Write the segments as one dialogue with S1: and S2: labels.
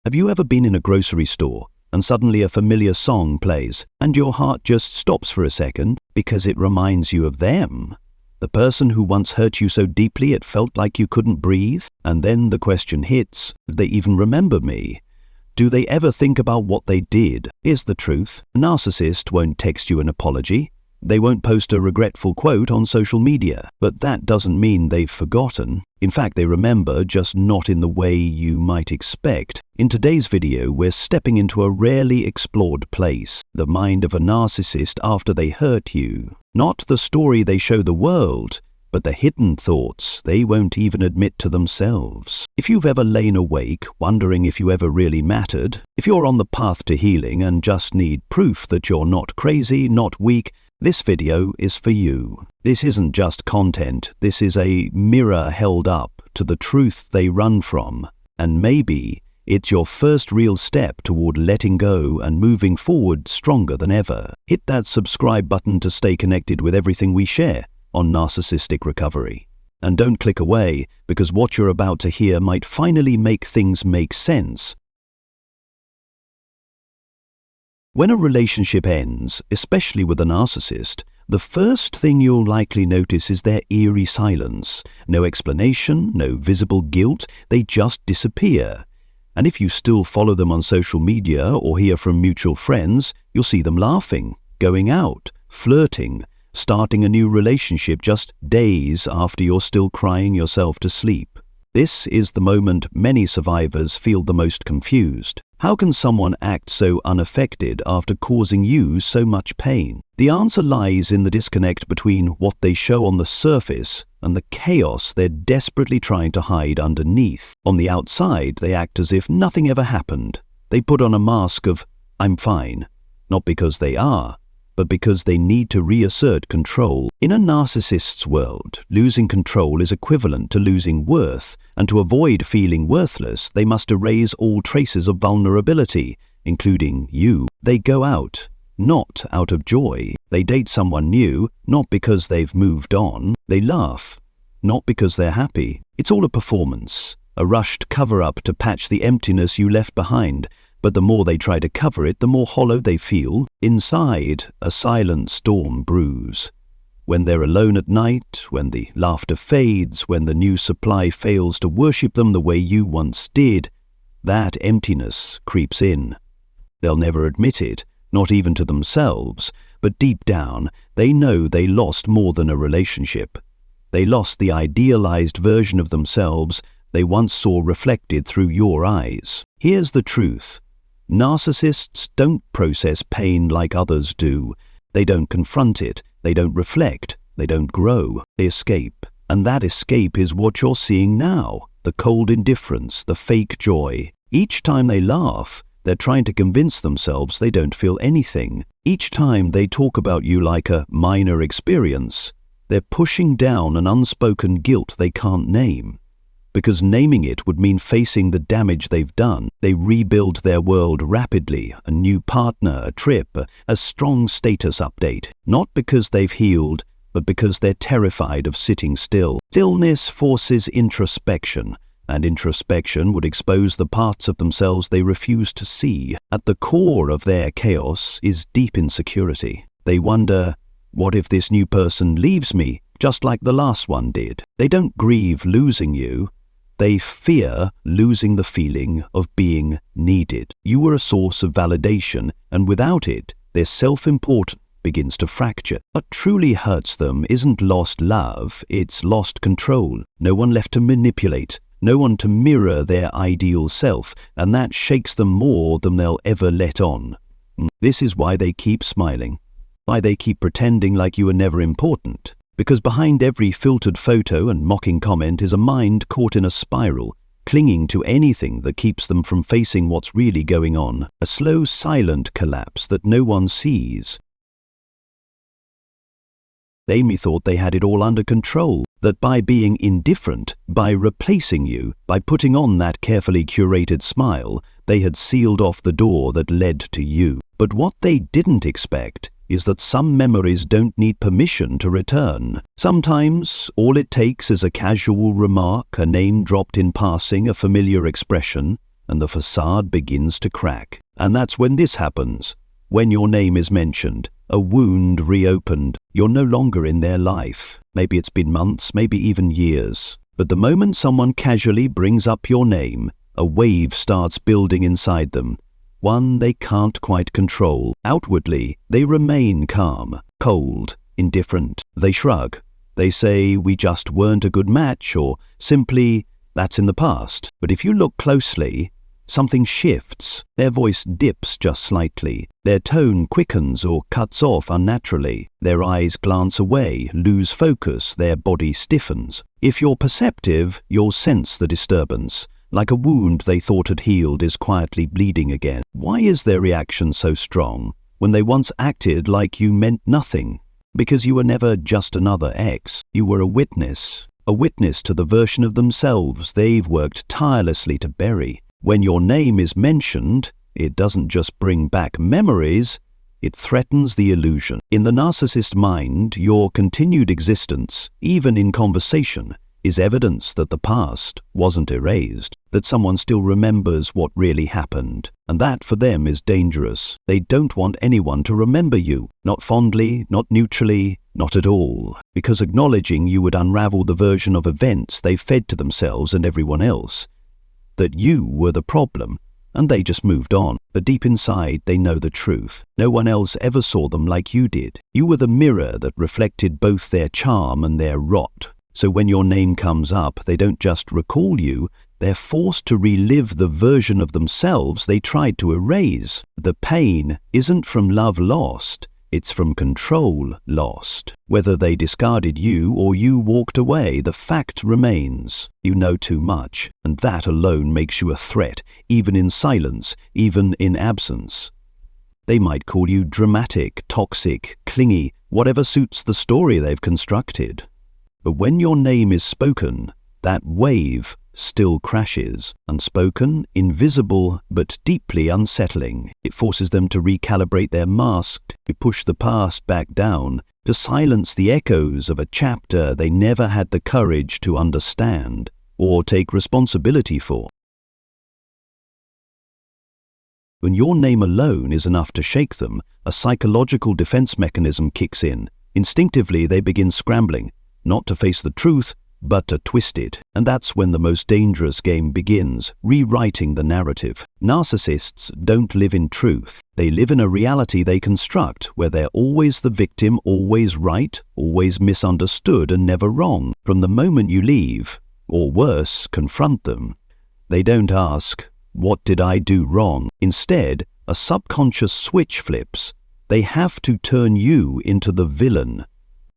S1: Have you ever been in a grocery store and suddenly a familiar song plays and your heart just stops for a second because it reminds you of them? The person who once hurt you so deeply it felt like you couldn't breathe? And then the question hits, did they even remember me? Do they ever think about what they did? Here's the truth. A narcissist won't text you an apology. They won't post a regretful quote on social media, but that doesn't mean they've forgotten. In fact, they remember, just not in the way you might expect. In today's video, we're stepping into a rarely explored place, the mind of a narcissist after they hurt you. Not the story they show the world, but the hidden thoughts they won't even admit to themselves. If you've ever lain awake, wondering if you ever really mattered, if you're on the path to healing and just need proof that you're not crazy, not weak, this video is for you. This isn't just content, this is a mirror held up to the truth they run from. And maybe it's your first real step toward letting go and moving forward stronger than ever. Hit that subscribe button to stay connected with everything we share on narcissistic recovery. And don't click away, because what you're about to hear might finally make things make sense. When a relationship ends, especially with a narcissist, the first thing you'll likely notice is their eerie silence. No explanation, no visible guilt, they just disappear. And if you still follow them on social media or hear from mutual friends, you'll see them laughing, going out, flirting, starting a new relationship just days after you're still crying yourself to sleep. This is the moment many survivors feel the most confused. How can someone act so unaffected after causing you so much pain? The answer lies in the disconnect between what they show on the surface and the chaos they're desperately trying to hide underneath. On the outside, they act as if nothing ever happened. They put on a mask of, "I'm fine," not because they are, but because they need to reassert control. In a narcissist's world, losing control is equivalent to losing worth, and to avoid feeling worthless, they must erase all traces of vulnerability, including you. They go out, not out of joy. They date someone new, not because they've moved on. They laugh, not because they're happy. It's all a performance, a rushed cover-up to patch the emptiness you left behind. But the more they try to cover it, the more hollow they feel. Inside, a silent storm brews. When they're alone at night, when the laughter fades, when the new supply fails to worship them the way you once did, that emptiness creeps in. They'll never admit it, not even to themselves, but deep down, they know they lost more than a relationship. They lost the idealized version of themselves they once saw reflected through your eyes. Here's the truth. Narcissists don't process pain like others do. They don't confront it, they don't reflect, they don't grow, they escape. And that escape is what you're seeing now, the cold indifference, the fake joy. Each time they laugh, they're trying to convince themselves they don't feel anything. Each time they talk about you like a minor experience, they're pushing down an unspoken guilt they can't name. Because naming it would mean facing the damage they've done. They rebuild their world rapidly, a new partner, a trip, a strong status update. Not because they've healed, but because they're terrified of sitting still. Stillness forces introspection, and introspection would expose the parts of themselves they refuse to see. At the core of their chaos is deep insecurity. They wonder, what if this new person leaves me, just like the last one did? They don't grieve losing you. They fear losing the feeling of being needed. You were a source of validation, and without it, their self-importance begins to fracture. What truly hurts them isn't lost love, it's lost control. No one left to manipulate, no one to mirror their ideal self, and that shakes them more than they'll ever let on. This is why they keep smiling, why they keep pretending like you were never important. Because behind every filtered photo and mocking comment is a mind caught in a spiral, clinging to anything that keeps them from facing what's really going on, a slow, silent collapse that no one sees. Amy thought they had it all under control, that by being indifferent, by replacing you, by putting on that carefully curated smile, they had sealed off the door that led to you. But what they didn't expect is that some memories don't need permission to return. Sometimes, all it takes is a casual remark, a name dropped in passing, a familiar expression. and the facade begins to crack. And that's when this happens. When your name is mentioned, a wound reopened, you're no longer in their life. Maybe it's been months, maybe even years. But the moment someone casually brings up your name, a wave starts building inside them, one they can't quite control. Outwardly, they remain calm, cold, indifferent. They shrug. They say, "We just weren't a good match," or simply, "That's in the past." But if you look closely, something shifts. Their voice dips just slightly. Their tone quickens or cuts off unnaturally. Their eyes glance away, lose focus, their body stiffens. If you're perceptive, you'll sense the disturbance. Like a wound they thought had healed is quietly bleeding again. Why is their reaction so strong when they once acted like you meant nothing? Because you were never just another ex. You were a witness to the version of themselves they've worked tirelessly to bury. When your name is mentioned, it doesn't just bring back memories, it threatens the illusion. In the narcissist mind, your continued existence, even in conversation, is evidence that the past wasn't erased, that someone still remembers what really happened. And that for them is dangerous. They don't want anyone to remember you, not fondly, not neutrally, not at all, because acknowledging you would unravel the version of events they fed to themselves and everyone else. That you were the problem, and they just moved on. But deep inside, they know the truth. No one else ever saw them like you did. You were the mirror that reflected both their charm and their rot. So when your name comes up, they don't just recall you, they're forced to relive the version of themselves they tried to erase. The pain isn't from love lost, it's from control lost. Whether they discarded you or you walked away, the fact remains. You know too much, and that alone makes you a threat, even in silence, even in absence. They might call you dramatic, toxic, clingy, whatever suits the story they've constructed. But when your name is spoken, that wave still crashes. Unspoken, invisible, but deeply unsettling. It forces them to recalibrate their mask, to push the past back down, to silence the echoes of a chapter they never had the courage to understand or take responsibility for. When your name alone is enough to shake them, a psychological defense mechanism kicks in. Instinctively, they begin scrambling, not to face the truth, but to twist it. And that's when the most dangerous game begins, rewriting the narrative. Narcissists don't live in truth. They live in a reality they construct, where they're always the victim, always right, always misunderstood, and never wrong. From the moment you leave, or worse, confront them, they don't ask, "What did I do wrong?" Instead, a subconscious switch flips. They have to turn you into the villain.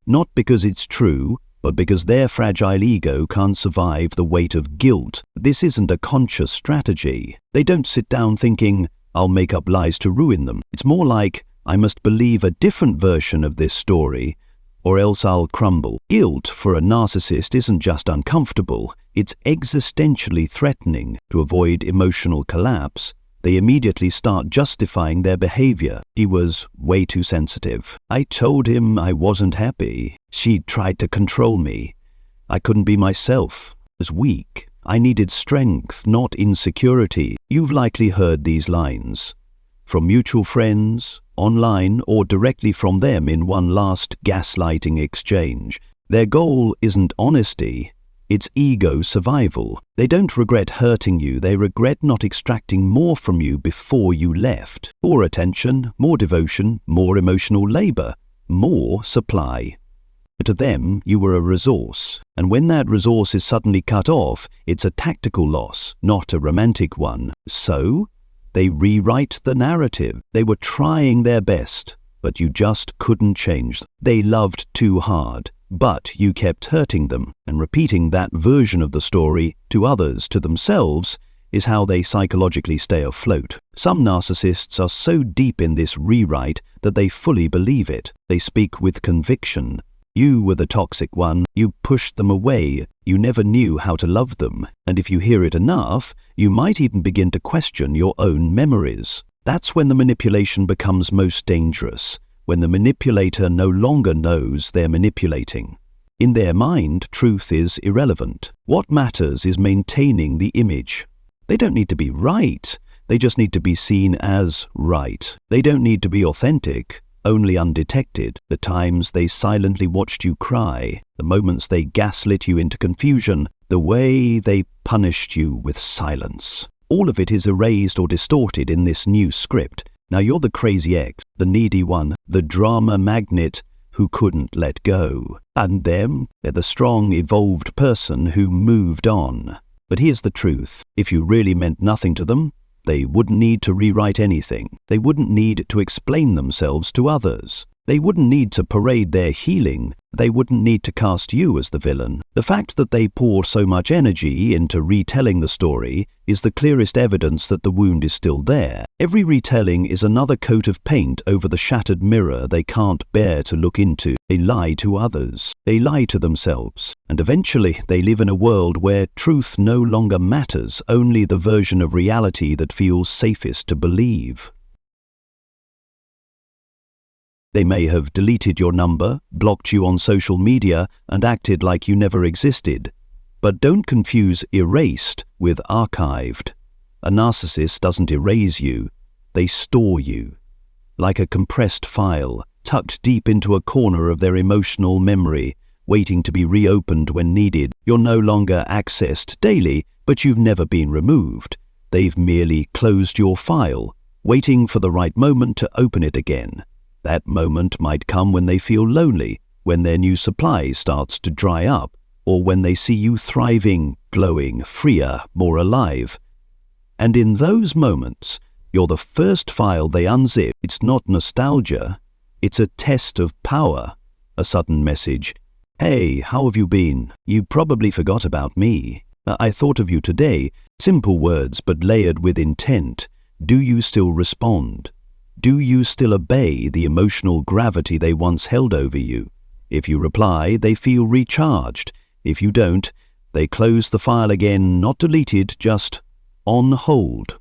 S1: Not because it's true, but because their fragile ego can't survive the weight of guilt. This isn't a conscious strategy. They don't sit down thinking, "I'll make up lies to ruin them." It's more like, "I must believe a different version of this story, or else I'll crumble." Guilt for a narcissist isn't just uncomfortable, it's existentially threatening. To avoid emotional collapse, they immediately start justifying their behavior. "He was way too sensitive. I told him I wasn't happy. She tried to control me. I couldn't be myself. I was weak. I needed strength, not insecurity." You've likely heard these lines from mutual friends, online, or directly from them in one last gaslighting exchange. Their goal isn't honesty, it's ego survival. They don't regret hurting you, they regret not extracting more from you before you left. More attention, more devotion, more emotional labor, more supply. But to them, you were a resource. And when that resource is suddenly cut off, it's a tactical loss, not a romantic one. So, they rewrite the narrative. They were trying their best, but you just couldn't change them. They loved too hard, but you kept hurting them, and repeating that version of the story to others, to themselves, is how they psychologically stay afloat. Some narcissists are so deep in this rewrite that they fully believe it. They speak with conviction. You were the toxic one, you pushed them away, you never knew how to love them, and if you hear it enough, you might even begin to question your own memories. That's when the manipulation becomes most dangerous, when the manipulator no longer knows they're manipulating. In their mind, truth is irrelevant. What matters is maintaining the image. They don't need to be right. They just need to be seen as right. They don't need to be authentic, only undetected. The times they silently watched you cry, the moments they gaslit you into confusion, the way they punished you with silence. All of it is erased or distorted in this new script. Now you're the crazy ex, the needy one, the drama magnet who couldn't let go. And them, they're the strong, evolved person who moved on. But here's the truth. If you really meant nothing to them, they wouldn't need to rewrite anything. They wouldn't need to explain themselves to others. They wouldn't need to parade their healing. They wouldn't need to cast you as the villain. The fact that they pour so much energy into retelling the story is the clearest evidence that the wound is still there. Every retelling is another coat of paint over the shattered mirror they can't bear to look into. They lie to others. They lie to themselves. And eventually they live in a world where truth no longer matters, only the version of reality that feels safest to believe. They may have deleted your number, blocked you on social media, and acted like you never existed. But don't confuse erased with archived. A narcissist doesn't erase you, they store you. Like a compressed file, tucked deep into a corner of their emotional memory, waiting to be reopened when needed. You're no longer accessed daily, but you've never been removed. They've merely closed your file, waiting for the right moment to open it again. That moment might come when they feel lonely, when their new supply starts to dry up, or when they see you thriving, glowing, freer, more alive. And in those moments, you're the first file they unzip. It's not nostalgia, it's a test of power. A sudden message. Hey, how have you been? You probably forgot about me. I thought of you today. Simple words, but layered with intent. Do you still respond? Do you still obey the emotional gravity they once held over you? If you reply, they feel recharged. If you don't, they close the file again, not deleted, just on hold.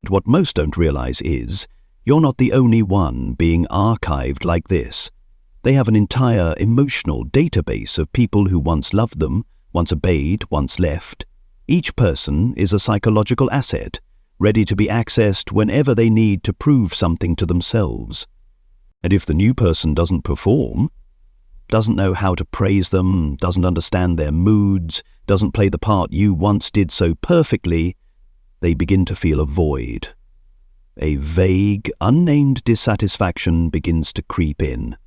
S1: But what most don't realize is, you're not the only one being archived like this. They have an entire emotional database of people who once loved them, once obeyed, once left. Each person is a psychological asset, ready to be accessed whenever they need to prove something to themselves. And if the new person doesn't perform, doesn't know how to praise them, doesn't understand their moods, doesn't play the part you once did so perfectly, they begin to feel a void. A vague, unnamed dissatisfaction begins to creep in.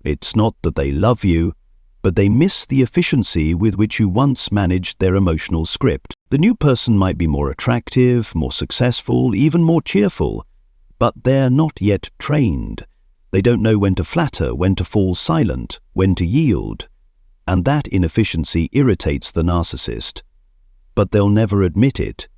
S1: It's not that they love you, but they miss the efficiency with which you once managed their emotional script. The new person might be more attractive, more successful, even more cheerful, but they're not yet trained. They don't know when to flatter, when to fall silent, when to yield. And that inefficiency irritates the narcissist. But they'll never admit it,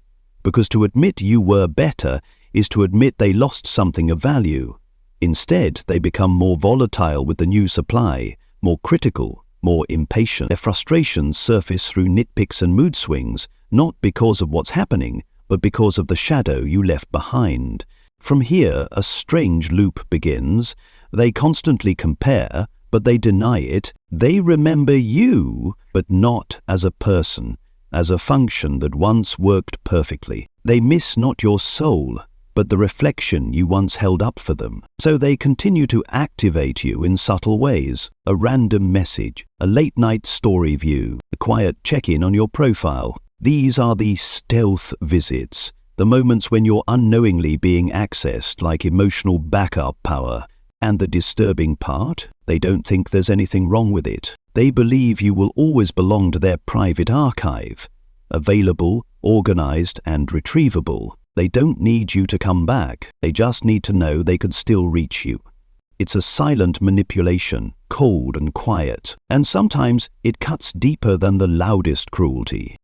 S1: because to admit you were better is to admit they lost something of value. Instead, they become more volatile with the new supply, more critical, more impatient. Their frustrations surface through nitpicks and mood swings, not because of what's happening, but because of the shadow you left behind. From here, a strange loop begins. They constantly compare, but they deny it. They remember you, but not as a person, as a function that once worked perfectly. They miss not your soul, but the reflection you once held up for them. So they continue to activate you in subtle ways. A random message, a late-night story view, a quiet check-in on your profile. These are the stealth visits, the moments when you're unknowingly being accessed like emotional backup power. And the disturbing part? They don't think there's anything wrong with it. They believe you will always belong to their private archive, available, organized, and retrievable. They don't need you to come back. They just need to know they could still reach you. It's a silent manipulation, cold and quiet, and sometimes it cuts deeper than the loudest cruelty.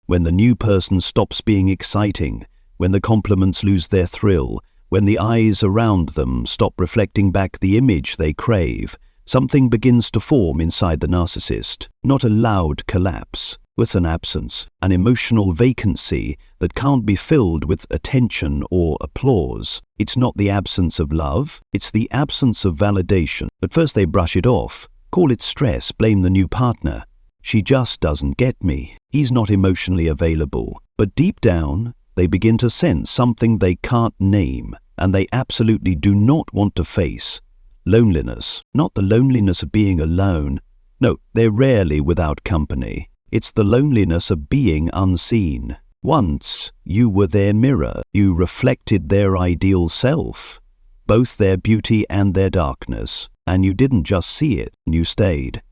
S1: When the new person stops being exciting, when the compliments lose their thrill, when the eyes around them stop reflecting back the image they crave, something begins to form inside the narcissist. Not a loud collapse, with an absence, an emotional vacancy that can't be filled with attention or applause. It's not the absence of love, it's the absence of validation. At first they brush it off, call it stress, blame the new partner. She just doesn't get me. He's not emotionally available. But deep down, they begin to sense something they can't name, and they absolutely do not want to face. Loneliness, not the loneliness of being alone. No, they're rarely without company. It's the loneliness of being unseen. Once, you were their mirror. You reflected their ideal self, both their beauty and their darkness. And you didn't just see it, you stayed.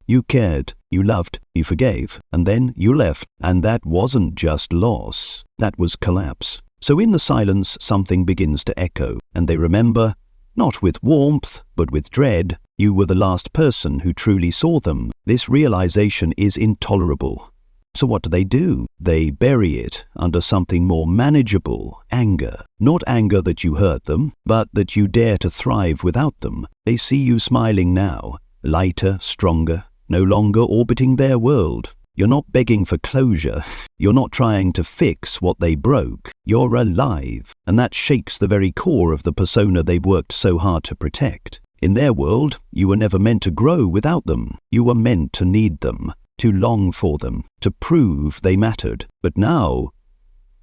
S1: You cared, you loved, you forgave, and then you left. And that wasn't just loss, that was collapse. So in the silence, something begins to echo, and they remember, not with warmth, but with dread, you were the last person who truly saw them. This realization is intolerable. So what do? They bury it under something more manageable, anger. Not anger that you hurt them, but that you dare to thrive without them. They see you smiling now, lighter, stronger, no longer orbiting their world. You're not begging for closure. You're not trying to fix what they broke. You're alive, and that shakes the very core of the persona they've worked so hard to protect. In their world, you were never meant to grow without them. You were meant to need them, to long for them, to prove they mattered. But now,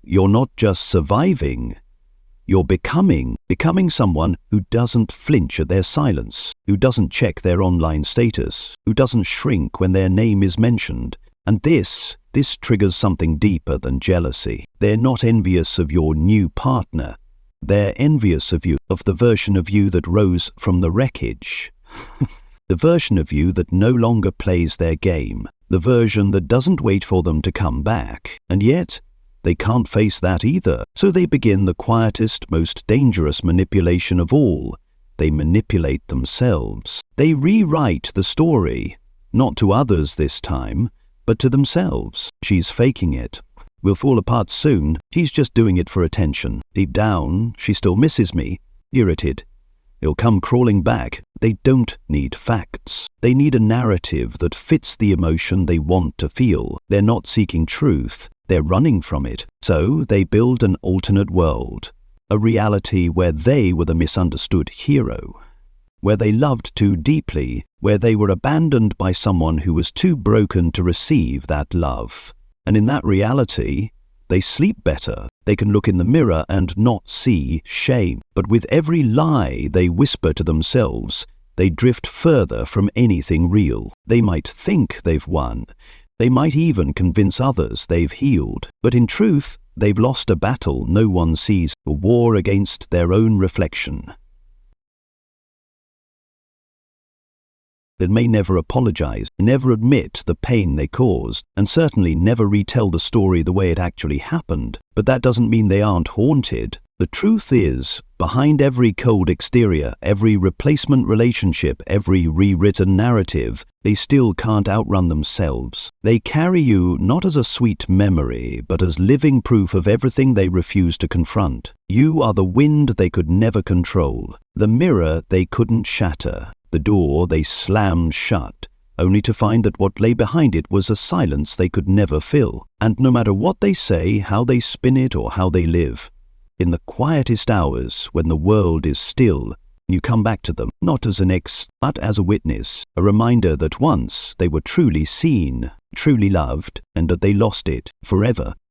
S1: you're not just surviving. You're becoming someone who doesn't flinch at their silence, who doesn't check their online status, who doesn't shrink when their name is mentioned. And this triggers something deeper than jealousy. They're not envious of your new partner. They're envious of you, of the version of you that rose from the wreckage. The version of you that no longer plays their game. The version that doesn't wait for them to come back. And yet, they can't face that either. So they begin the quietest, most dangerous manipulation of all. They manipulate themselves. They rewrite the story. Not to others this time, but to themselves. She's faking it. We'll fall apart soon. She's just doing it for attention. Deep down, she still misses me. Irritated. He'll come crawling back. They don't need facts. They need a narrative that fits the emotion they want to feel. They're not seeking truth. They're running from it. So they build an alternate world. A reality where they were the misunderstood hero. Where they loved too deeply, where they were abandoned by someone who was too broken to receive that love. And in that reality, they sleep better. They can look in the mirror and not see shame. But with every lie they whisper to themselves, they drift further from anything real. They might think they've won. They might even convince others they've healed. But in truth, they've lost a battle no one sees, a war against their own reflection. They may never apologize, never admit the pain they caused, and certainly never retell the story the way it actually happened. But that doesn't mean they aren't haunted. The truth is, behind every cold exterior, every replacement relationship, every rewritten narrative, they still can't outrun themselves. They carry you not as a sweet memory, but as living proof of everything they refuse to confront. You are the wind they could never control, the mirror they couldn't shatter. The door they slammed shut, only to find that what lay behind it was a silence they could never fill. And no matter what they say, how they spin it, or how they live, in the quietest hours, when the world is still, you come back to them, not as an ex, but as a witness, a reminder that once they were truly seen, truly loved, and that they lost it forever.